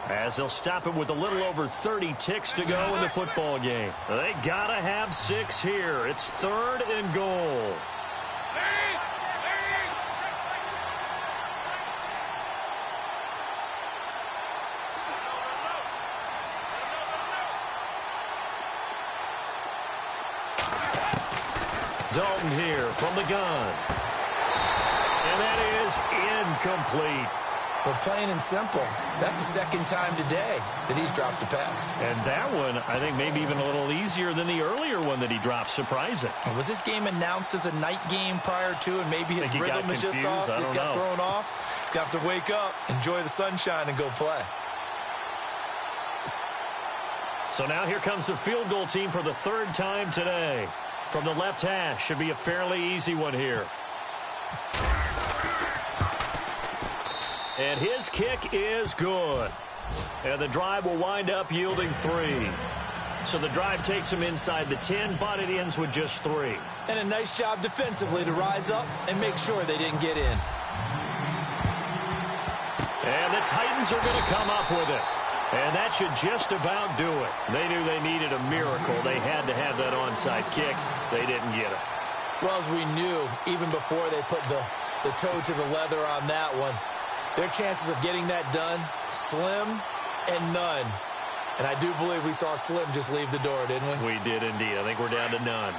as they'll stop it with a little over 30 ticks to go in the football game. They got to have 6 here. It's 3rd and goal. Dalton here from the gun. And that is incomplete. But plain and simple, that's the second time today that he's dropped a pass. And that one, I think, maybe even a little easier than the earlier one that he dropped. Surprising. Was this game announced as a night game prior to, and maybe his rhythm is just off? He's got thrown off. He's got to wake up, enjoy the sunshine, and go play. So now here comes the field goal team for the third time today. From the left hash, should be a fairly easy one here. And his kick is good. And the drive will wind up yielding 3. So the drive takes him inside the 10, but it ends with just 3. And a nice job defensively to rise up and make sure they didn't get in. And the Titans are going to come up with it. And that should just about do it. They knew they needed a miracle. They had to have that onside kick. They didn't get it. Well, as we knew, even before they put the toe to the leather on that one, their chances of getting that done, slim and none. And I do believe we saw Slim just leave the door, didn't we? We did indeed. I think we're down to none.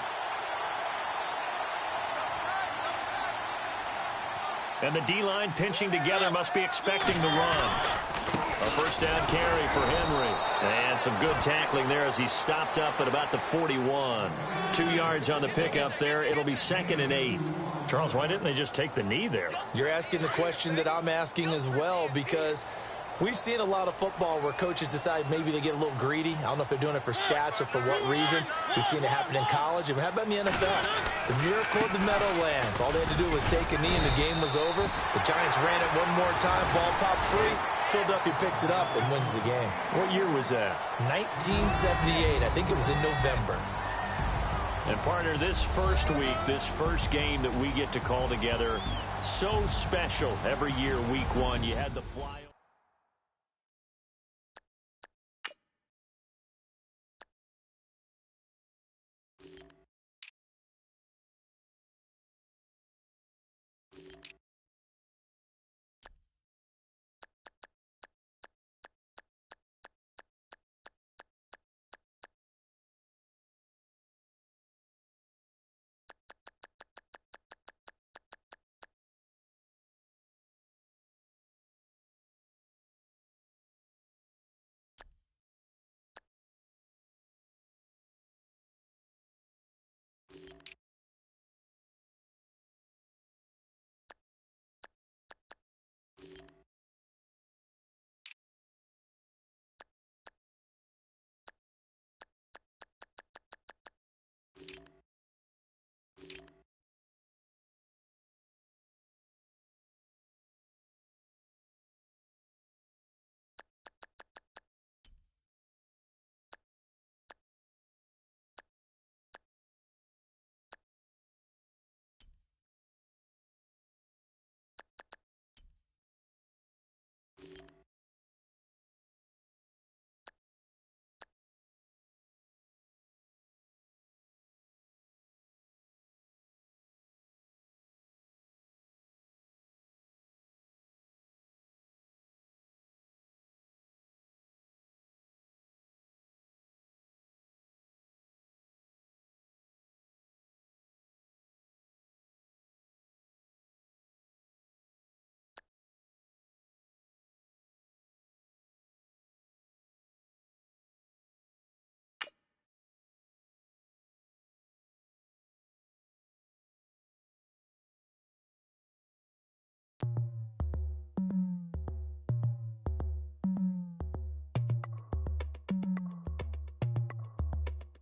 And the D-line pinching together must be expecting the run. A first down carry for Henry. And some good tackling there as he stopped up at about the 41. 2 yards on the pickup there. It'll be 2nd and 8. Charles, why didn't they just take the knee there? You're asking the question that I'm asking as well, because we've seen a lot of football where coaches decide maybe they get a little greedy. I don't know if they're doing it for stats or for what reason. We've seen it happen in college. And how about in the NFL? The miracle of the Meadowlands. All they had to do was take a knee and the game was over. The Giants ran it one more time. Ball popped free. Philadelphia picks it up and wins the game. What year was that? 1978. I think it was in November. And partner, this first week, this first game that we get to call together, so special every year, week 1. You had the fly.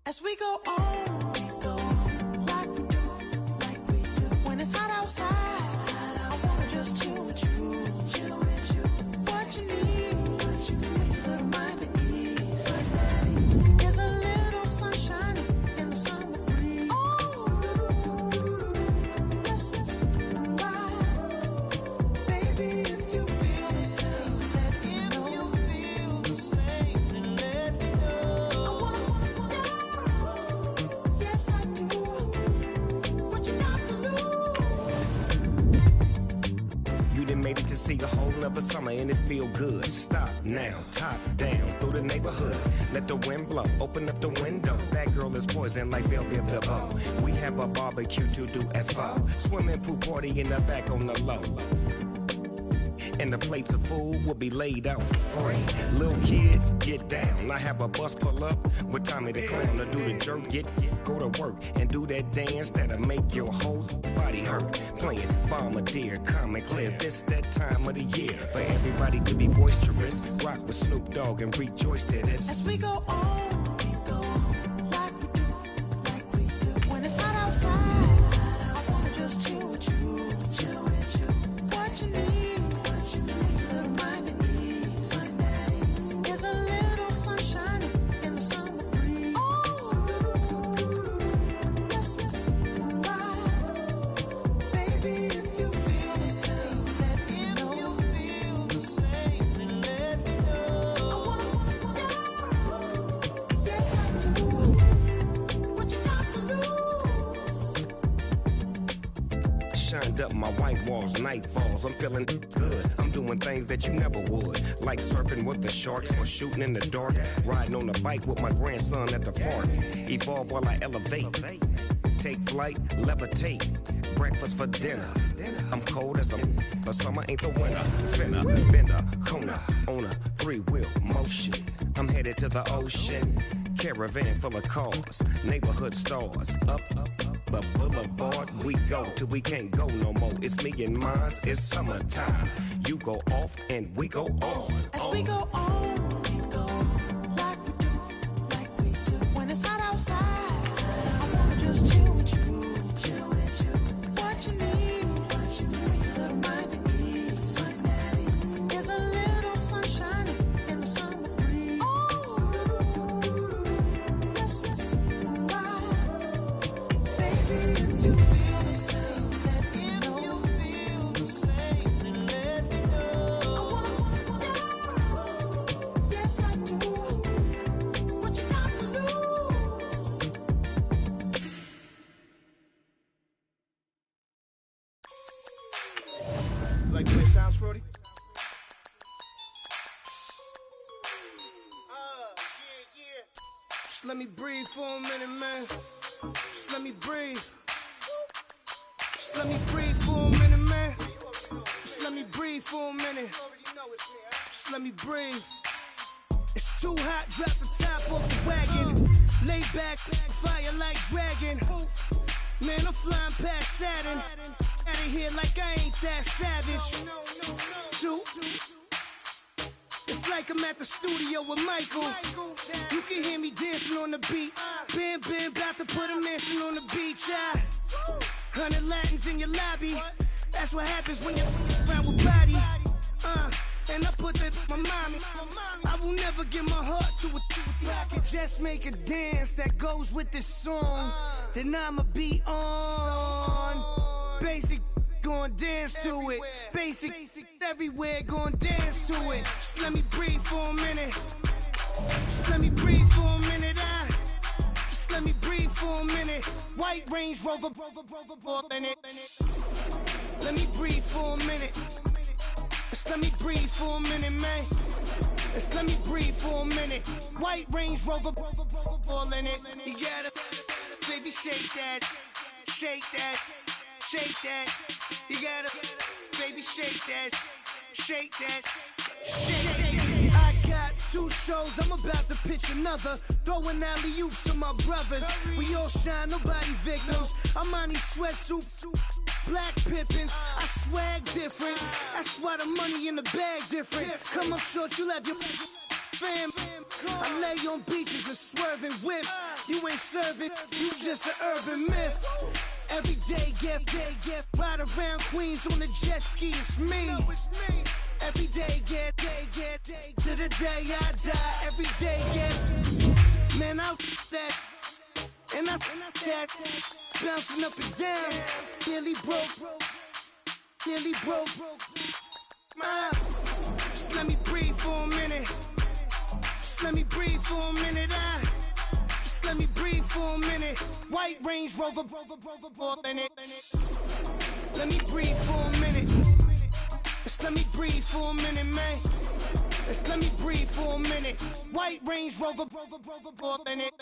As we go on, like we do, when it's hot outside, I wanna just chill with you, what you need, to make your little mind at ease. There's a little sunshine in the summer breeze. Let's ride, baby, if you feel the same, let me know. If you feel the same, then let me know. I wanna yes, I do. What you got to lose? You done made it to see a whole nother summer and it feel good. Stop, now, top down through the neighborhood. Let the wind blow, open up the window. That girl is poison like Belleville DeVoe. We have a barbecue to do FO. Swimming pool party in the back on the low. And the plates of food will be laid out free. Little kids, get down. I have a bus pull up with Tommy the Clown to do the jerk. Go to work and do that dance that'll make your whole body hurt. Playing Bombardier, calm and clear. This that time of the year for everybody to be boisterous. Rock with Snoop Dogg and rejoice to this. As we go on, like we do. When it's hot outside, I wanna just chill with you. What you need. Up my white walls, night falls, I'm feeling good. I'm doing things that you never would, like surfing with the sharks or shooting in the dark, riding on a bike with my grandson at the park. Evolve while I elevate, take flight, levitate, breakfast for dinner. I'm cold as but summer ain't the winter. Finna, bender, Kona, on a 3-wheel motion. I'm headed to the ocean, caravan full of cars, neighborhood stars, up the boulevard we go till we can't go no more. It's me and mine, it's summertime. You go off and we go on. As we go on, like we do. When it's hot outside, I wanna just chill with you. What you need, little mind at ease. There's a little sunshine in the summer breeze. Yes, baby, if you feel the same, let me know. Yes, I do. What you got to lose? Like the way it sounds, Frody? Yeah. Just let me breathe for a minute, man. Just let me breathe. Just let me breathe for a minute, man. Just let me breathe for a minute. Just let me breathe. It's too hot, drop the top off the wagon. Lay back, fire like dragon. Man, I'm flying past Saturn. Out of here like I ain't that savage. Shoot. It's like I'm at the studio with Michael. You can hear me dancing on the beat. Bam, about to put a mansion on the beach. 100 Latins in your lobby. That's what happens when you're around with body. And I put that in my mommy. I will never give my heart to a I can just make a dance that goes with this song. Then I'ma be on. Basic, gon' dance to it. Basic, everywhere, gon' dance to it. Just let me breathe for a minute. Just let me breathe for a minute. Just let me breathe for a minute. White Range Rover, in it. Let me breathe for a minute. Just let me breathe for a minute, man. Just let me breathe for a minute. White Range Rover, all in it. You gotta, baby, shake that, shake that, shake that. You gotta, baby, shake that, shake that, shake that. I got 2 shows, I'm about to pitch another. Throwing alley-oops to my brothers. We all shine, nobody victims. I'm on these sweatsuits. Black Pippins, I swag different. That's why the money in the bag different. Come up short, you'll have your fam. I lay on beaches and swerving whips. You ain't serving, you just an urban myth. Every day, get ride around Queens on a jet ski, it's me. Every day, get to the day I die. Every day, get man, I that. And I that bouncing up and down, nearly broke. Just let me breathe for a minute. Just let me breathe for a minute. Just let me breathe for a minute. White Range Rover, in it. Let me breathe for a minute. Just let me breathe for a minute, man. Let's let me breathe for a minute. White Range Rover, in it.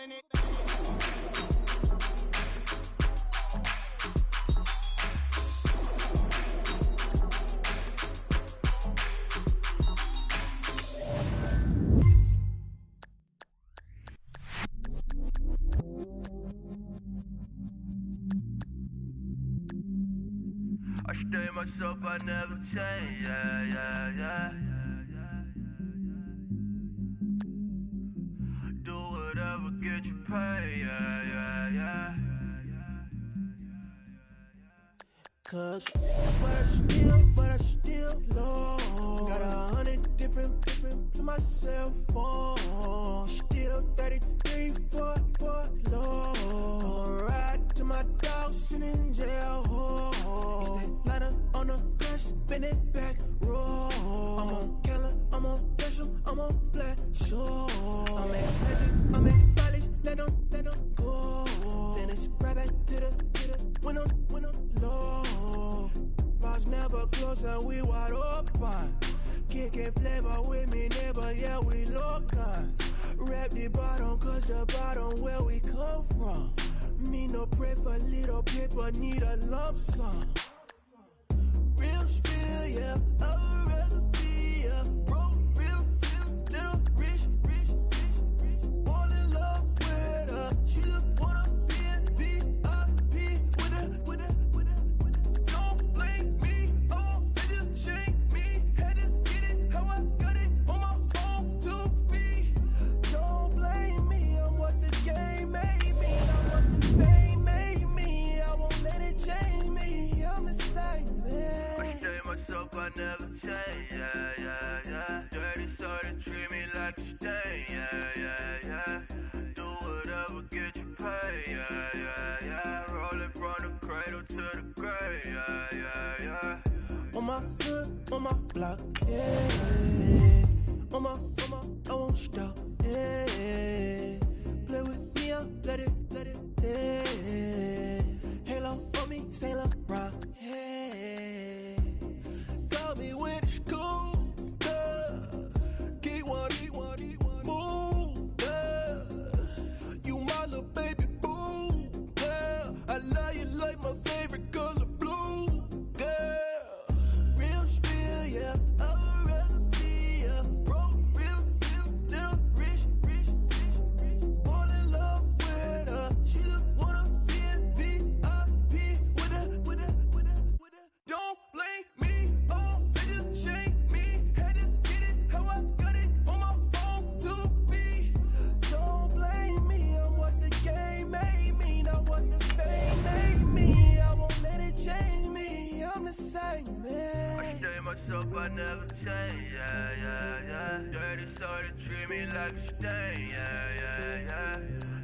I stay myself, I never change, yeah. Do whatever, get you paid, yeah. Cause but I still low. Got 100 different to my cell phone. Still 33 for low. I'ma ride to my dog sitting in jail. It's that lighter on the grass, spin it back, roll. I'm on Keller, I'm on Bishop, I'm on Flat Shore. I'm at Magic, I'm at Valley's, let them go. Then it's right back to the window low. Bars never close and we wide open. Kicking flavor with me, neighbor, yeah, we local. Rap the bottom, cause the bottom where we come from. Me no pray for little paper, need a lump sum. Real spill, yeah, I'd rather be a broke, real, little rich. All in love with her, she just wanna be a VIP with her. Don't blame me, oh, they just shame me. Had to get it, how I got it on my phone to be. Don't blame me, I'm what the game made me. I'm what the fame made me. I won't let it change me. I'm the same man. I stay myself, I never change, yeah. Dirty so they treat me like a stain, yeah. Do whatever, get you paid, yeah. Rolling from the cradle to the grave, yeah. On my hood, on my block, yeah. On my, I won't stop, yeah. Play with me, I'll let it, yeah. Halo on me, Saint Laurent, yeah. Got me with the school, yeah. Keep one, move, yeah. You my little baby boo, yeah. I love you like my favorite color blue, girl. Real spill, yeah. I'd rather be a broke, real, little rich. All in love with her. She just wanna be a VIP with her. Don't blame me, oh, they just shame me. Had to get it, how I got it on my phone to be. Don't blame me, I'm what the game made me, not what the fame made me. I won't let it change me, I'm the same I man. stay myself, I never change, yeah. Dirty so they treat me like a stain, yeah.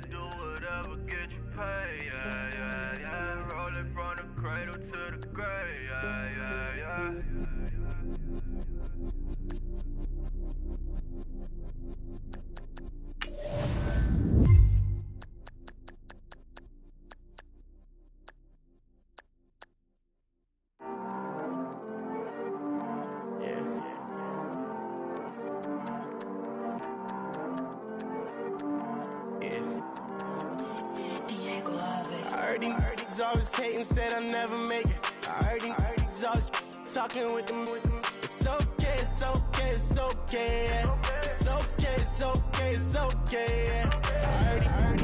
Do whatever, get you paid, yeah. Rolling from the cradle to the grave, yeah. I heard these always hating, said I'll never make it. I heard these always talking with them. It's okay, it's okay, it's okay, yeah. It's okay, it's okay, it's okay, yeah. I heard